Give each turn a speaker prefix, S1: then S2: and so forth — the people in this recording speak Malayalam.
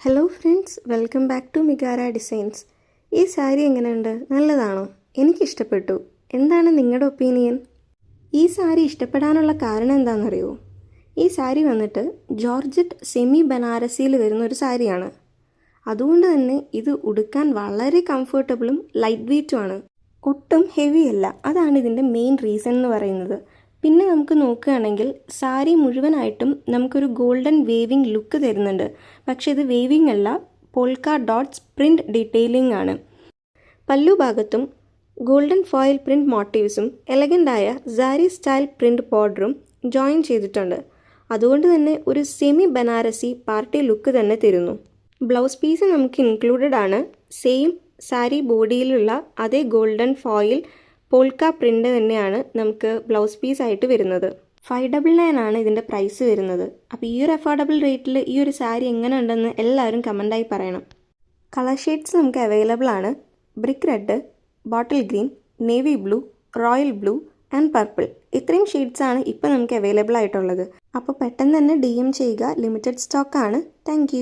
S1: Hello friends, welcome back to Migara designs. ഈ സാരി എങ്ങനെയുണ്ട്? നല്ലതാണോ? എനിക്കിഷ്ടപ്പെട്ടു. എന്താണ് നിങ്ങളുടെ ഒപ്പീനിയൻ? ഈ സാരി ഇഷ്ടപ്പെടാനുള്ള കാരണം എന്താണെന്നറിയോ? ഈ സാരി വന്നിട്ട് ജോർജറ്റ് സെമി ബനാറസിയിൽ വരുന്ന ഒരു സാരിയാണ്. അതുകൊണ്ട് തന്നെ ഇത് ഉടുക്കാൻ വളരെ കംഫർട്ടബിളും ലൈറ്റ് വെയ്റ്റുമാണ്. ഒട്ടും ഹെവി അല്ല. അതാണ് ഇതിൻ്റെ മെയിൻ റീസൺ എന്ന് പറയുന്നത്. പിന്നെ നമുക്ക് നോക്കുകയാണെങ്കിൽ സാരി മുഴുവനായിട്ടും നമുക്കൊരു ഗോൾഡൻ വേവിങ് ലുക്ക് തരുന്നുണ്ട്. പക്ഷേ ഇത് വേവിങ് അല്ല, പോൾക്ക ഡോട്ട്സ് പ്രിൻറ്റ് ഡീറ്റെയിലിംഗ് ആണ്. പല്ലു ഭാഗത്തും ഗോൾഡൻ ഫോയിൽ പ്രിൻറ്റ് മോട്ടീവ്സും എലഗൻ്റായ സാരി സ്റ്റൈൽ പ്രിൻറ്റ് ബോർഡറും ജോയിൻ ചെയ്തിട്ടുണ്ട്. അതുകൊണ്ട് തന്നെ ഒരു സെമി ബനാറസി പാർട്ടി ലുക്ക് തന്നെ തരുന്നു. ബ്ലൗസ് പീസ് നമുക്ക് ഇൻക്ലൂഡഡ് ആണ്. സെയിം സാരി ബോഡിയിലുള്ള അതേ ഗോൾഡൻ ഫോയിൽ പോൾക്ക പ്രിൻ്റ് തന്നെയാണ് നമുക്ക് ബ്ലൗസ് പീസായിട്ട് വരുന്നത്. 599 ആണ് ഇതിൻ്റെ പ്രൈസ് വരുന്നത്. അപ്പോൾ ഈ ഒരു അഫോർഡബിൾ റേറ്റിൽ ഈ ഒരു സാരി എങ്ങനെ ഉണ്ടെന്ന് എല്ലാവരും കമൻറ്റായി പറയണം. കളർ ഷെയ്ഡ്സ് നമുക്ക് അവൈലബിൾ ആണ്. Brick red, bottle green, navy blue, royal blue and purple. ഇത്രയും ഷെയ്ഡ്സാണ് ഇപ്പോൾ നമുക്ക് അവൈലബിൾ ആയിട്ടുള്ളത്. അപ്പോൾ പെട്ടെന്ന് തന്നെ DM ചെയ്യുക. ലിമിറ്റഡ് സ്റ്റോക്കാണ്. താങ്ക്